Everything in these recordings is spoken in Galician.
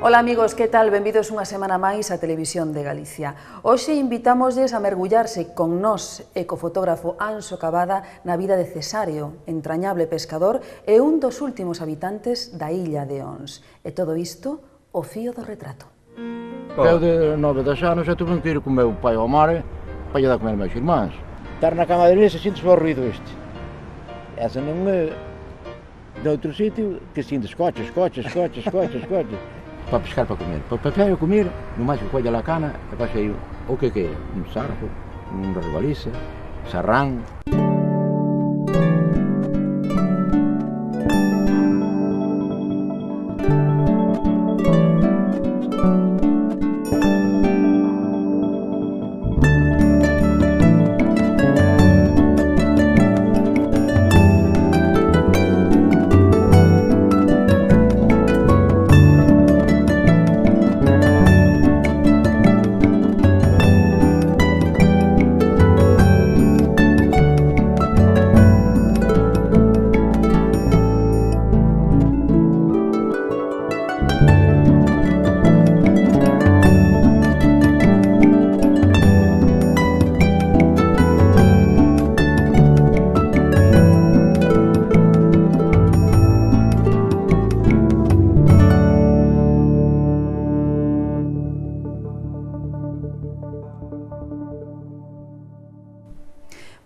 Ola amigos, que tal? Benvidos unha semana máis á Televisión de Galicia. Hoxe invitámosles a mergullarse con nós e co fotógrafo Anxo Cabada na vida de Cesario, entrañable pescador e un dos últimos habitantes da illa de Ons. E todo isto, o fío do retrato. Eu de 9 anos já tuve que ir com o meu pai ao mar para ir dar comer meus irmãos. Estar na cama de mesa sinto só o ruído este. Essa não é de outro sítio que sinto coches. Para pescar, para comer. Para pescar e comer, no mais que colhe a cana, depois aí o que é? Um sarpo, um resbaliça, sarrán.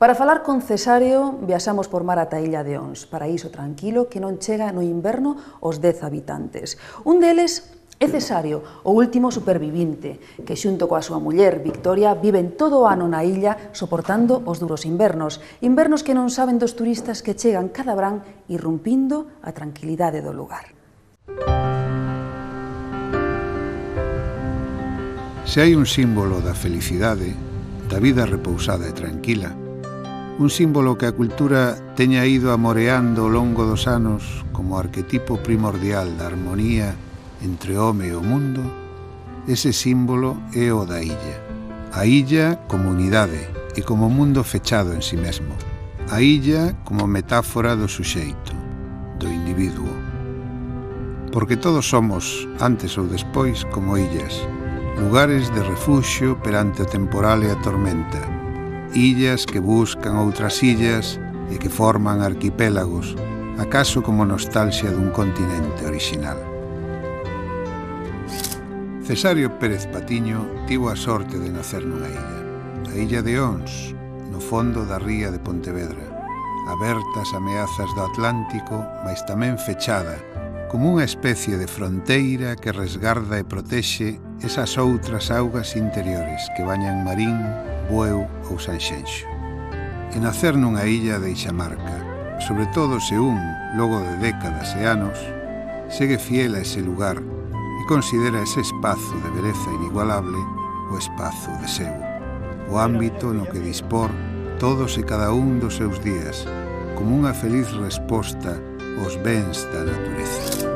Para falar con Cesario, viaxamos por mar ata a illa de Ons, paraíso tranquilo que non chega no inverno aos 10 habitantes. Un deles é Cesario, o último supervivinte, que xunto coa súa muller, Victoria, viven todo o ano na illa soportando os duros invernos. Invernos que non saben dos turistas que chegan cada verán irrumpindo a tranquilidade do lugar. Se hai un símbolo da felicidade, da vida repousada e tranquila, un símbolo que a cultura teña ido amoreando ao longo dos anos como arquetipo primordial da armonía entre o home e o mundo, ese símbolo é o da illa. A illa como unidade e como mundo fechado en si mesmo. A illa como metáfora do suxeito, do individuo. Porque todos somos, antes ou despois, como illas, lugares de refuxio perante o temporal e a tormenta, illas que buscan outras illas e que forman arquipélagos, acaso como nostalgia dun continente orixinal. Cesario Pérez Patiño tivo a sorte de nacer nunha illa, a illa de Ons, no fondo da ría de Pontevedra, aberta ás ameazas do Atlántico, mais tamén fechada, como unha especie de fronteira que resgarda e protexe esas outras augas interiores que bañan Marín, Bueu ou Sanxenxo. E nacer nunha illa deixa marca, sobre todo se un, logo de décadas e anos, segue fiel a ese lugar e considera ese espazo de beleza inigualable o espazo de seu, o ámbito no que dispor todos e cada un dos seus días, como unha feliz resposta aos bens da natureza.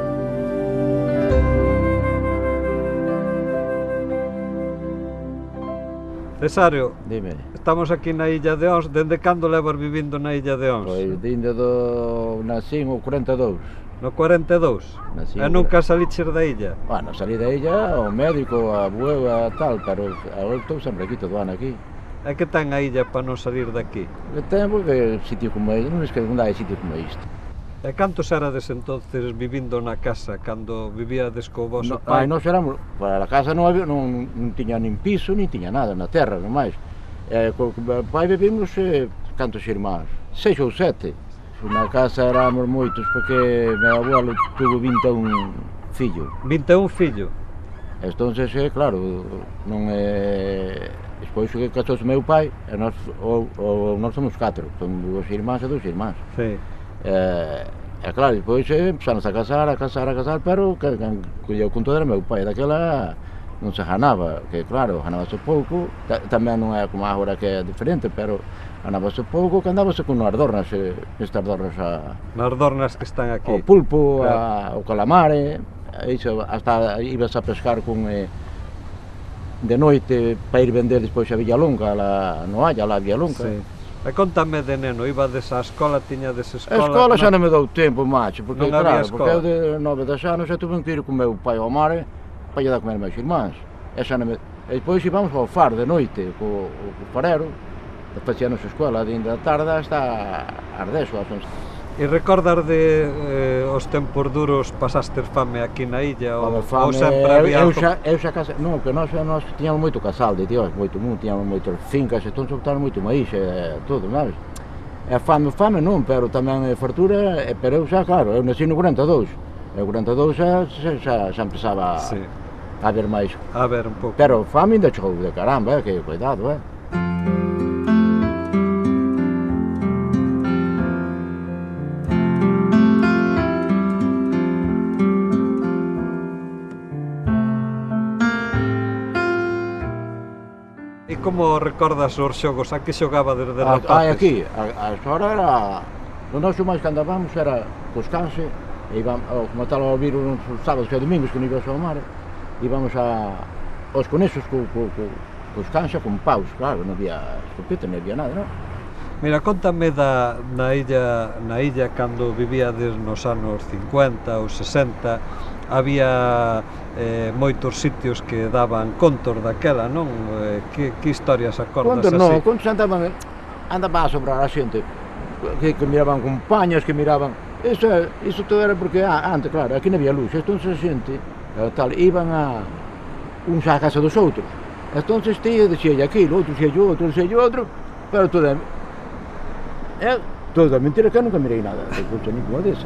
Cesario, Dime. estamos aquí na illa de Ons. Dende cando levas vivindo na illa de Ons? Pois dinde do nacín o 42. No 42? Nacín E nunca saliches da illa? Bueno, salí da illa ao médico, a Bueu, a tal, pero agora estou sempre aquí, todo ano aquí. E que ten a illa para non salir daqui? Que ten, porque sitio como este, non é que non dá sitio como isto. E cantos erades entonces vivindo na casa, cando vivíades co vosso Pai, pai? nós éramos, para a casa non, había, non tiña nin piso, nin tiña nada na terra, non máis. Co pai vivimos, cantos irmáns? 6 ou 7. Na casa éramos moitos, porque meu abuelo tuvo 21 fillos. 21 fillos? Entonces, claro, non é... Despois que casou meu pai, e nós somos 4, son 2 irmáns e 2 irmáns. Sí. E claro, depois empezamos a casar, pero que colleu con todo era meu pai, daquela non se ganaba, que claro, ganábase pouco, tamén non é como agora que é diferente, pero ganábase pouco, que andábase con as dornas, estas dornas Nas dornas que están aquí. o pulpo, Claro. o calamare, hasta ibas a pescar con de noite para ir vender despois a Villalonga, no Halla, a Villalonga. Sí. E contame de neno, ibades á escola, tiñades A escola? escola xa non me dou tempo, macho, porque Non había claro, porque escola. eu de 9 anos xa tuve que ir con meu pai ao mar para lle dar a comer meus irmáns. E depois íbamos ao faro de noite, co farero, facíanos a escola de da tarde hasta as 10 ou as 11. E recordas de os tempos duros pasastes fame aquí na illa ou sempre había eu xa casa, non, que nós tiñamos moito casal de tíos, tiñamos moitas fincas, entón soltaron moito maíz e todo, sabes? E fame non, pero tamén fartura, pero eu xa, claro, eu nací no 42, e o 42 xa empezaba a haber máis. A ver un pouco. Pero fame ainda chegou de caramba, que cuidado, E como recordas os xogos? A que xogaba desde rapaces? Aquí, a hora era... O noso máis que andábamos era cos canse, e íbamos, como tal ao vir uns sábados e domingos que non ibas ao mar, íbamos aos conexos cos canse, con paus, claro, non había escopeta, non había nada, non? Mira, contame na illa cando vivíades nos anos 50 ou 60, había moitos sitios que daban contos daquela, non? Que historias acordas así? Non, contos andaban a sobrar a xente, que miraban compañas, que miraban... Iso todo era porque antes, claro, aquí non había luz, entón a xente, iban uns á casa dos outros, entón tío dixía aquilo, outro dixía outro, pero todo é mentira que eu nunca mirei nada, de cousa ninguna desa.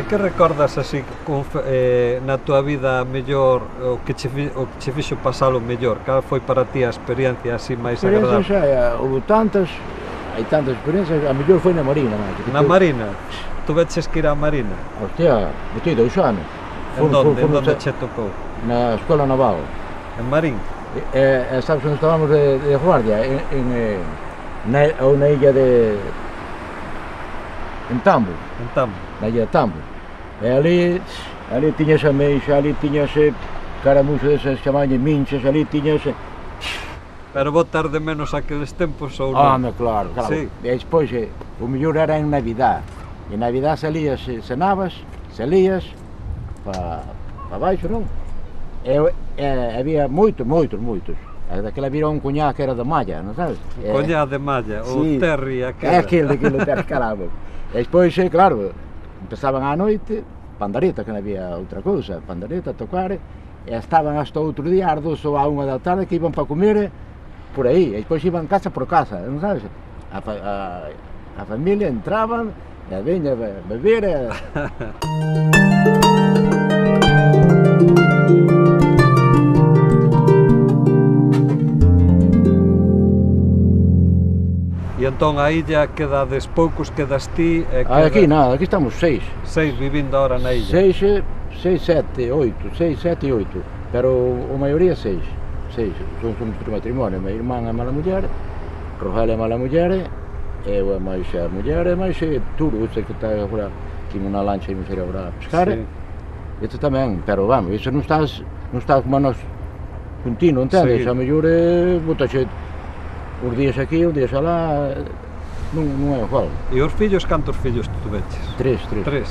Que recordas así na túa vida mellor, o que che fixo pasalo mellor? Cal foi para ti a experiencia así máis agradable? Houve tantas, hai tantas experiencias, a mellor foi na Marina. Na Marina? Tu veches que ir á Marina? Hostia, botei 2 anos. En donde che tocou? Na Escola Naval. En Marín? Sabes onde estábamos de guardia? Na illa de... En Tambo. En Tambo. Na illa de Tambo. E ali tiñas ameixa, ali tiñas caramuxo desas chamañas minchas, ali tiñas... Pero botar de menos aqueles tempos ou non? Claro. Sí. E despois, o mellor era en Navidad. E en Navidad salías, cenabas, salías para baixo, non? E había moitos. Daquela vira un cuñá que era de malla, non sabes? Cuñá de malla, o terri aquela. É aquele terri, caramba. E despois, claro, empezaban á noite, pandareta, que non había outra cousa, pandareta, tocar, e estaban hasta outro día, ás 2 ou á 1 da tarde, que iban para comer por aí, e despois iban casa por casa, non sabes? A familia entraban, e veña a beber, E entón a illa quedades poucos, quedas ti e aquí nada, aquí estamos 6. 6 vivindo ahora na illa? 6, 7, 8, pero a maioría 6. Somos de matrimonio, meu irmán é mala muller, Rogel é mala muller, eu é máis a muller, e máis Turo, que está agora, tiña unha lancha e non sei agora a pescar, isto tamén, pero vamos, iso non estás como nós continuo, entendes? A mellor botaxe uns días aquí, uns días alá, non é igual. E os fillos, cantos fillos tu veches? 3.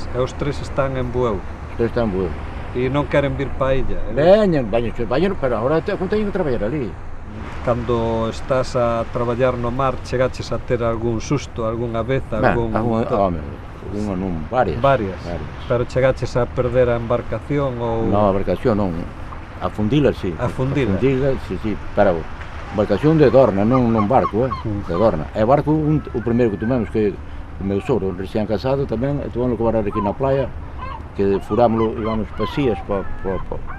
E os 3 están en Bueu? Os 3 están en Bueu. E non queren vir para a illa? Veñen, pero agora teñen que traballar ali. Cando estás a traballar no mar, chegaches a ter algún susto, algunha vez, algún... Unha non, varias. Pero chegaches a perder a embarcación ou... Non, a embarcación non, a fundila, sí. A fundila? A fundila, sí, pero... Embarcación de Dorna, non barco, de Dorna. E barco, o primeiro que tomamos, que o meu sogro, recién casado tamén, tuvamos que parar aquí na playa, que furámoslo, íbamos pasías, para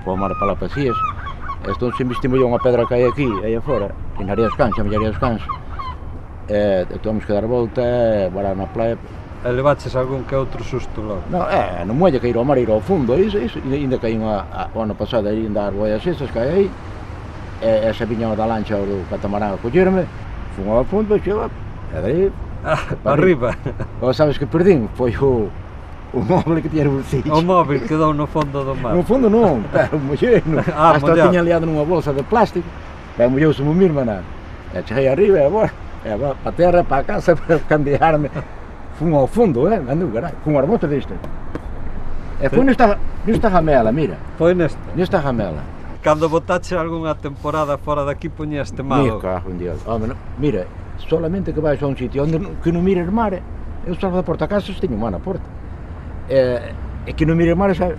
o mar, para las pasías, entón se investimos unha pedra que hai aquí, aí afora, en Areas Cans, a Areas Cans, tuvamos que dar volta, parar na playa. E levaches algún que outro susto logo? Non, non muelle que ir ao mar, ir ao fundo, ainda caí o ano pasado, ainda as boias esas que hai aí, e xa viña da lancha do catamarán a collerme, fun ao fundo, e daí... Arriba? O sabes que perdín? Foi o móvil que tiña no bolsillo. O móvil quedou no fondo do mar? No fondo non, pero molleno. Hasta tiña liado nunha bolsa de plástico, pero eu sou meu irmão, cheguei arriba e agora, para a terra, para a casa, para cambiar-me. Fui ao fundo, com um armoto deste. Foi nesta ramela, mira. Foi nesta? Nesta ramela. Cando botache algunha temporada fora daqui poñeste malo? Me cago en Dios. Mira, solamente que vais a un sitio onde que non mires mar, eu salgo da porta a casa e teño un mar na porta. E que non mires mar xa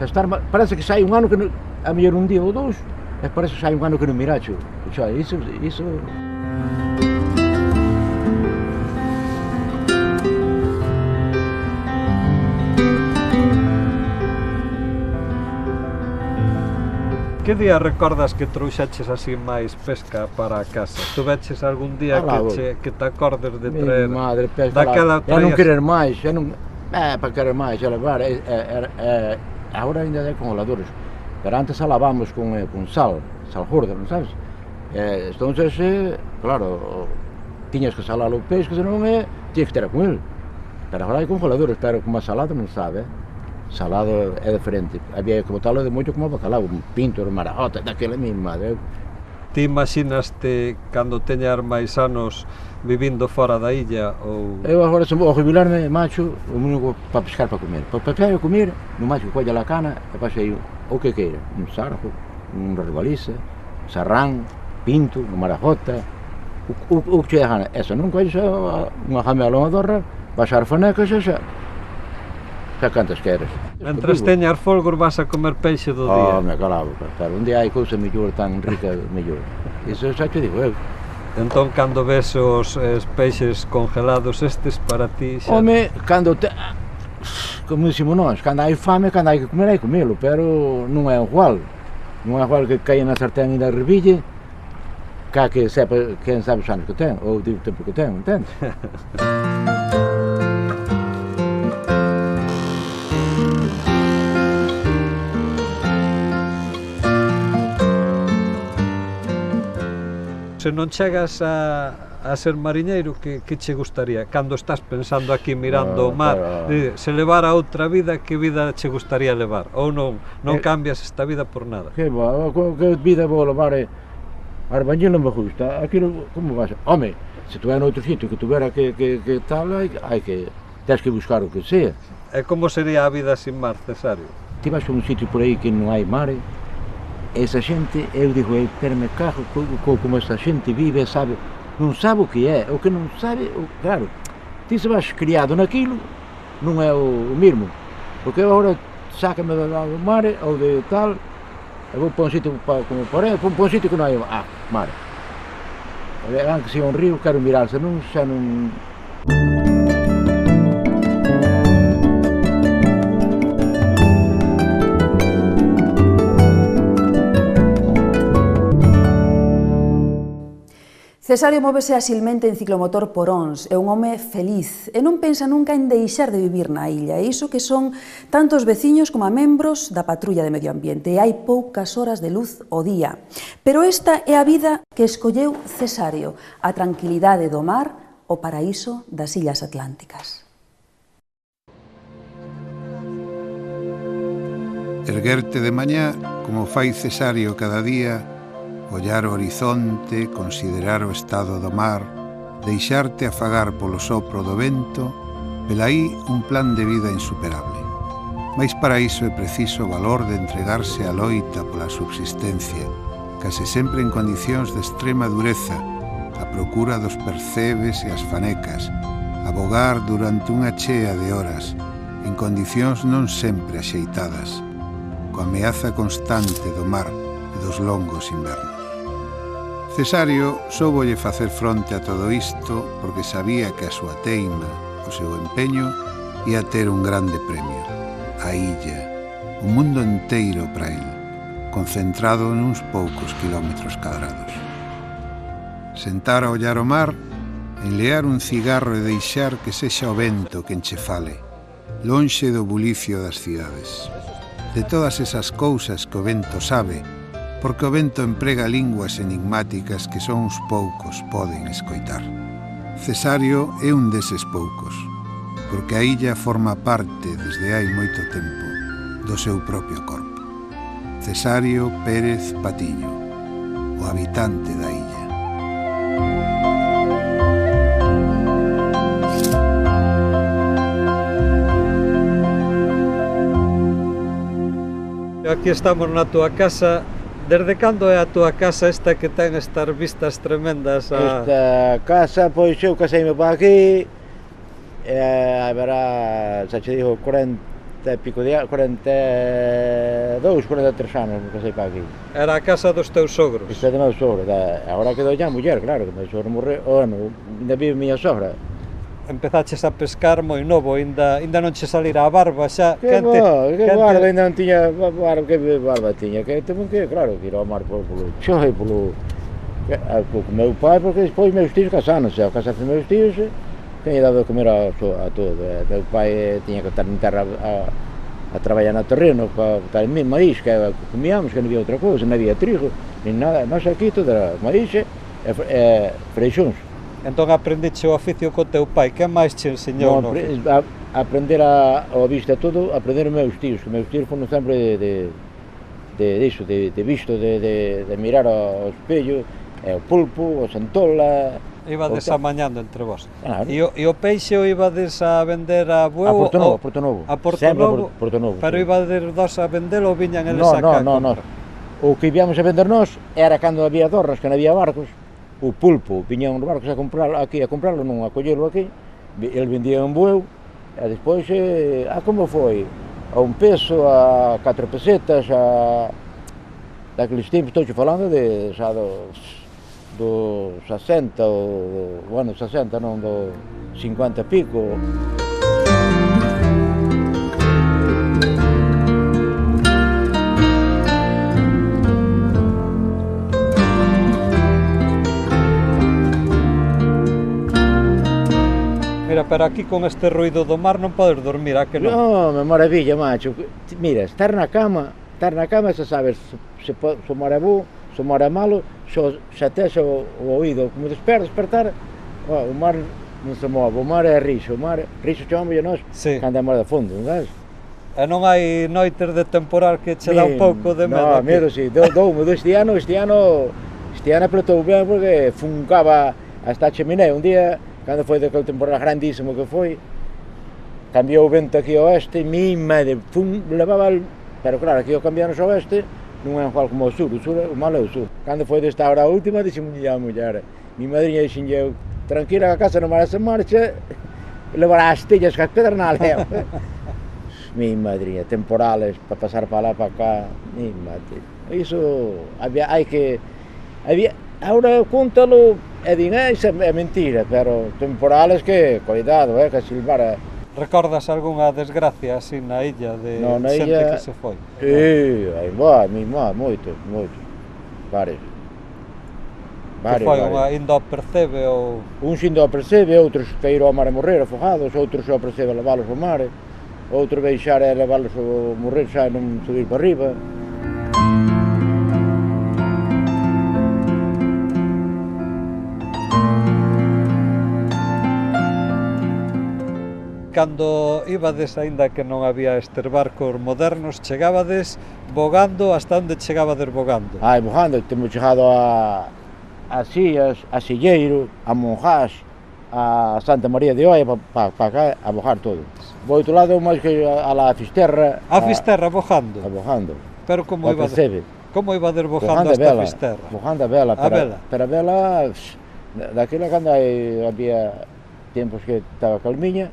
estar, parece que sai un ano que non, a mellor un día ou dous, e parece que sai un ano que non miracho. Xa, iso... Que día recordas que trouxaches así máis pesca para a casa? Tu veches algún día que te acordes de traer madre, pesca daquela lá. Já non querer máis, para querer máis, a levar, agora ainda hai congeladores, pero antes a lavamos con sal gorda, non sabes? Entonces, claro, tiñas que salar o peixe, senón tiñas que ter con ele, pero agora hai congeladores, pero como a salada non sabe, salado é diferente, había que botalo de moito como bacalao, un pinto, un marajota, daquela mesma. Ti imaginaste cando teñas máis anos vivindo fora da illa ou... Eu agora, se vou jubilarme, macho, o único para pescar para comer. Para pescar e comer, no macho colla a cana e pasei o que queira, un sarjo, un rebaliza, sarrán, pinto, un marajota, o que te gana. Eso non colla unha jamela ou unha dorra, baixar fanecas e xa cantas queres. Mentres teñas folgor vas a comer peixe do día. Me calabo, claro, un día hai cousa mellor, tan rica, mellor. Iso xa te digo eu. Entón, cando ves os peixes congelados estes para ti xa... Home, cando como dicimos nós, cando hai fame, cando hai que comer, hai que comelo, pero non é igual. Non é igual que caia na sartén e na reville, que sepa quen sabe os anos que ten, ou o tempo que ten, entende? Se non chegas a ser mariñeiro, que che gustaría? Cando estás pensando aquí mirando o mar, se levara outra vida, que vida che gustaría levar? Ou non cambias esta vida por nada? Que vida vou levar? Arbañil non me gusta, aquilo, como vas? Home, se tu vai noutro sitio que tuvera que tal, tens que buscar o que sea. E como sería a vida sin mar, Cesario? Ti vas a un sitio por aí que non hai mar, esa xente, eu digo, pero me cago como esa xente vive, sabe, non sabe o que é, o que non sabe, claro, ti se vas criado naquilo, non é o mesmo, porque eu agora sácame do mar ou de tal, eu vou para un sitio como para un sitio que non hai mar, aunque sea un río, quero mirar, se non, xa non... Cesario móvese asilmente en ciclomotor por Ons, é un home feliz e non pensa nunca en deixar de vivir na illa, e iso que son tantos veciños como membros da patrulla de medio ambiente, e hai poucas horas de luz ao día. Pero esta é a vida que escolleu Cesario, a tranquilidade do mar, o paraíso das illas atlánticas. Erguerte de mañá, como fai Cesario cada día, ollar o horizonte, considerar o estado do mar, deixarte afagar polo sopro do vento, velaí un plan de vida insuperable. Mais para iso é preciso valor de entregarse á loita pola subsistencia, case sempre en condicións de extrema dureza, a procura dos percebes e as fanecas, abogar durante unha chea de horas, en condicións non sempre axeitadas, coa ameaza constante do mar e dos longos invernos. Cesario soubolle facer fronte a todo isto porque sabía que a súa teima, o seu empeño, ia ter un grande premio. A illa, o mundo enteiro para el, concentrado nuns poucos kilómetros cadrados. Sentar a ollar o mar, enlear un cigarro e deixar que sexa o vento que enche fale, lonxe do bulicio das cidades. De todas esas cousas que o vento sabe, porque o vento emprega linguas enigmáticas que só uns poucos poden escoitar. Cesario é un deses poucos, porque a illa forma parte, desde hai moito tempo, do seu propio corpo. Cesario Pérez Patiño, o o habitante da illa. Aquí estamos na túa casa. Desde cando é a túa casa esta que ten estas vistas tremendas a... Esta casa, pois eu caseime para aquí, haberá, xa che digo, 40 e pico de 42, 43 anos me casei para aquí. Era a casa dos teus sogros. Isto é de meu sogro, agora quedou ya muller, claro, que meu sogro morreu, ainda vive miña sogra. Empezaches a pescar moi novo, ainda non che salira a barba xa. Que barba, ainda non tiña barba, que barba tiña, que temos que, claro, que ir ao mar polo choi, polo meu pai, porque despois meus tíos casáronse, ao casarse meus tíos, teña dado de comer a todo, meu pai tiña que estar en terra a traballar no terreno, para estar en maíz, que comíamos, que non había outra cousa, non había trigo, nin nada, nós aquí todo era maíz e freixóns. Entón aprendiche o oficio co teu pai, que máis che enseñou no oficio? Aprender ao vista todo, aprender os meus tíos, que meus tíos foron sempre de visto, de mirar ao espello, o pulpo, o santola... Ibades amañando entre vós. Claro. E o peixe o ibades a vender a Bueu? A Porto Novo. A Porto sempre Novo? A Porto Novo. Pero sí. ibades dos a vendelo ou viñan eles a cá? No. O que íbamos a vender nós era cando había dorras, que non había barcos, o pulpo, viñan os barcos a comprarlo, non a collelo aquí, el vendía en Bueu, e despois, como foi? A un peso, a 4 pesetas, daqueles tempos, estou falando de, xa, do 60, bueno, 60 non, do 50 e pico. Mira, pero aquí con este ruido do mar non podes dormir, a que non? Non, me maravilla, macho. Mira, estar na cama, xa sabes, se mora bo, se mora malo, xa tes o oído, como despertar, o mar non se move, o mar é rixo, chamamos nós, cando é mar de fondo, non sabes? E non hai noites de temporal que che dá un pouco de medo? Non, medo, si, doume, este ano apretou ben porque funcaba hasta a cheminea, un día, cando foi daquele temporal grandísimo que foi, cambiou o vento aquí ao oeste, mi madre, levaba, pero claro, aquí ao cambiar ao oeste, non é igual como o sur o malo é o sur. Cando foi desta hora a última, dixenme a muller, mi madriña dixenlle eu, tranquila que a casa non vai a se marcha, levará as tellas que as pedernales. Mi madriña, temporales, para pasar para lá, para cá, mi madre. Iso, ahora contalo, e din, iso é mentira, pero temporales que, cuidado, que silbar. Recordas algunha desgracia así na illa de xente que se foi? Si, aí vai, moito, varios. Que foi unha indo ao percebe ou... Uns indo ao percebe, outros caíron ao mar e morrer afogados, outros ao percebe a leválos ao mar, outros baixar e leválos ao morrer xa e non subir para arriba. Cando ibades, aínda que non había estes barcos modernos, chegabades bogando, hasta onde chegabades bogando? Bogando, temos chegado a Sías, a Silleiro, a Monjás, a Santa María de Oia, para cá, a bogar todo. Do outro lado, máis que a la Fisterra... A Fisterra bogando? A bogando. Pero como ibades bogando hasta a Fisterra? Bogando a vela. Pero a vela, daquela cando había tempos que estaba calmiña,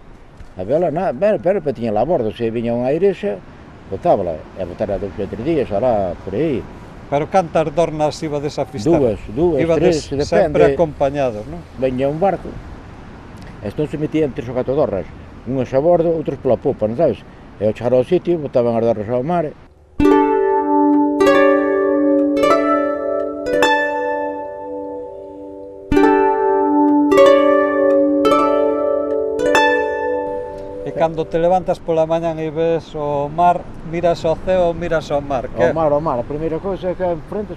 a vela, pero tiña lá a bordo, se viña unha airexa, botábala, e botara 2 ou 3 días, alá, por aí. Pero cantas dornas ibades a Fisterra? Dúas, ibades 3, depende. Sempre acompañados, non? Veña un barco, entón se metían 3 ou 4 dorras, unhas a bordo, outros pola popa, non sabes? E ao chegar ao sitio, botaban as dorras ao mar. E cando te levantas pola mañan e ves o mar, miras ao ceo ou miras ao mar? Ao mar, a primeira cousa é que enfrente,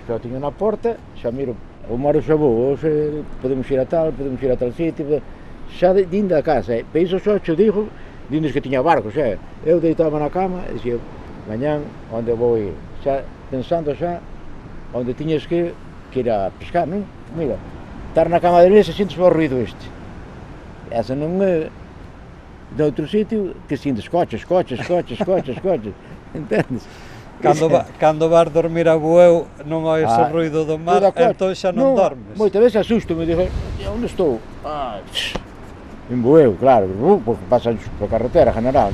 xa tiño na porta, xa miro, o mar xa vou, podemos ir a tal sitio, xa din da casa, para iso só te digo, dindes que tiña barcos, eu deitaba na cama e dixía, mañán, onde vou ir, xa pensando xa, onde tiñes que que ir a pescar, non? Mira, estar na cama de mesa sintes o ruido este. Esa non é de outro sitio que sintes coches, entendes? Cando vas dormir a Bueu non oes o ruido do mar, entón xa non dormes. Moitas veces asusto-me, digo, onde estou? En Bueu, claro, porque pasan por carretera general,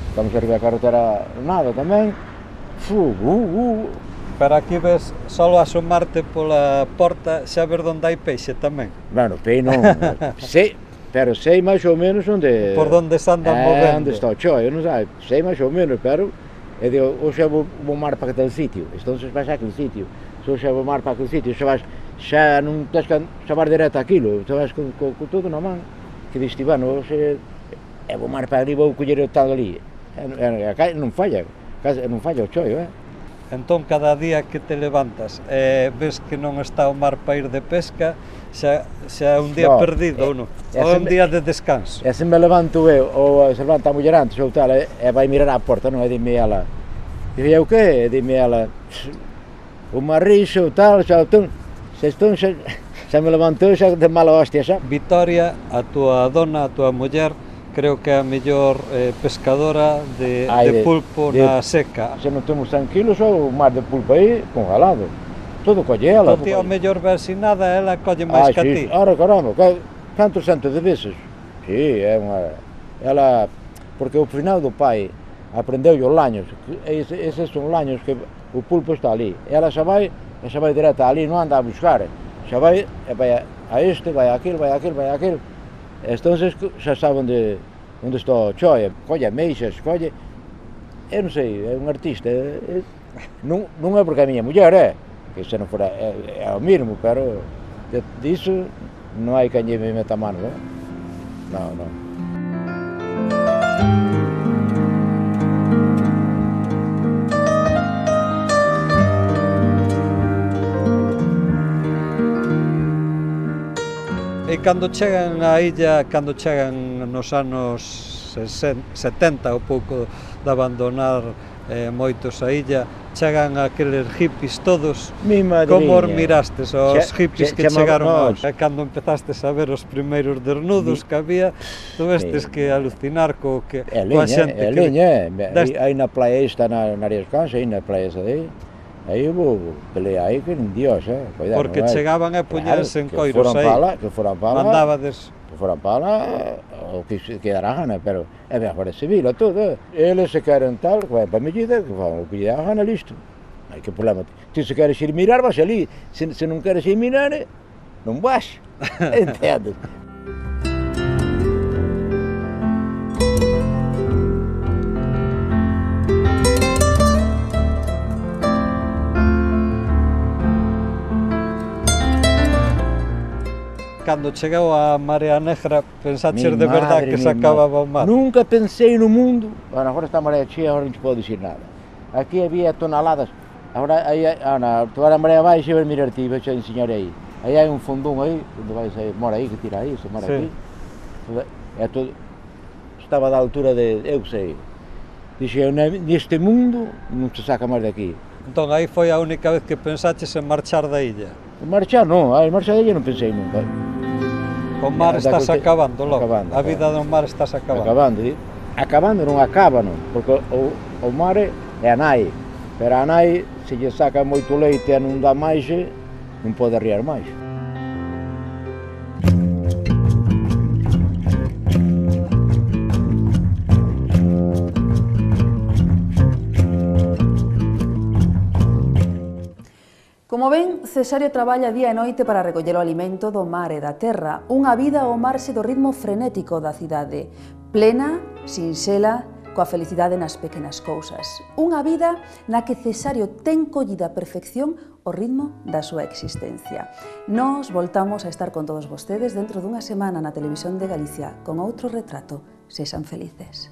estamos arriba da carretera nada tamén, Pero aquí ves, solo asomarte pola porta, xa ver onde hai peixe tamén. Bueno, peixe non, pero sei máis ou menos onde... Por onde se andan movendo. Onde está o choio, non sei, sei máis ou menos, pero... E digo, hoxe vou mar para aquele sitio, entón vais a aquele sitio, se hoxe vou mar para aquele sitio, xa non tens que chamar direto aquilo, xa vas con todo na man, que diste, bueno, hoxe vou mar para ali, vou coller o tal ali, non falla o choio, Entón, cada día que te levantas ves que non está o mar para ir de pesca, xa é un día perdido, ou non? Ou é un día de descanso? E se me levanto eu, ou se levanta a muller antes, ou tal, e vai mirar a porta, non? E dime ela, e eu que? E dime ela, o marrixo, tal, xa me levantou xa de mala hostia, xa. Vitoria, a tua dona, a tua muller, creo que é a mellor pescadora de pulpo na seca. Se non temos tranquilos, o mar de pulpo aí, congelado. Todo colle ela. Ti ao mellor ves sin nada, ela colle máis que a ti. Ahora, caramba, cantos centos de veces? Si, é unha... Ela, porque ao final do pai aprendeu os laños, eses son laños que o pulpo está ali. Ela xa vai direta ali, non anda a buscar. Xa vai a este, vai a aquel. Entón xa sabe onde está o choio, colle ameixas, colle... Eu non sei, é un artista, non é porque a miña muller, que se non fora, é o mesmo, pero disso non hai quen lle me meta a mano, non. E cando chegan á illa, cando chegan nos anos 70, ou pouco de abandonar moitos a illa, chegan aqueles hippies todos. Como os mirastes, os hippies que chegaron aos? Cando empezastes a ver os primeiros desnudos que había, tuvestes que alucinar coa xente que... É leña, aí na playa esta, na Arias Cansas, aí na playa esa de aí. Aí hubo pelea aí que nin Dios, cuidado. Porque chegaban a puñarse en coiros aí. Que foran para mandabades... Que foran para o que dará gana, pero é ben para civil a todo. Eles se queren tal, vai para a medida, que fan o que lle dá gana, listo. Hai que problema. Ti se queres ir mirar, vas ali. Se non queres ir mirar, non vas. Entendes? Cando chegou a Marea Negra, pensaches de verdade que se acababa o mar? Nunca pensei no mundo. Agora está a Marea chea, agora non te podo dicir nada. Aquí había toneladas. Agora, tu vas a Marea baixa e vas mirar ti, vais a enseñar aí. Aí hai un fondón aí, onde vais a mora aí, que tira aí, se mora aquí. Estaba da altura de, eu sei. Dixe, neste mundo non se saca máis daqui. Entón, aí foi a única vez que pensaches en marchar da illa? Marchar non, marchar da illa non pensei nunca. O mar estás acabando logo, a vida do mar estás acabando. Acabando non acaba, non, porque o mar é a nai, pero a nai, se lle saca moito leite e non dá máis, non pode arriar máis. Como ven, Cesario traballa día e noite para recoller o alimento do mar e da terra, unha vida ao marxe do ritmo frenético da cidade, plena, sinxela, coa felicidade nas pequenas cousas. Unha vida na que Cesario ten collida a perfección o ritmo da súa existencia. Nos voltamos a estar con todos vostedes dentro dunha semana na Televisión de Galicia con outro retrato. Sexan felices.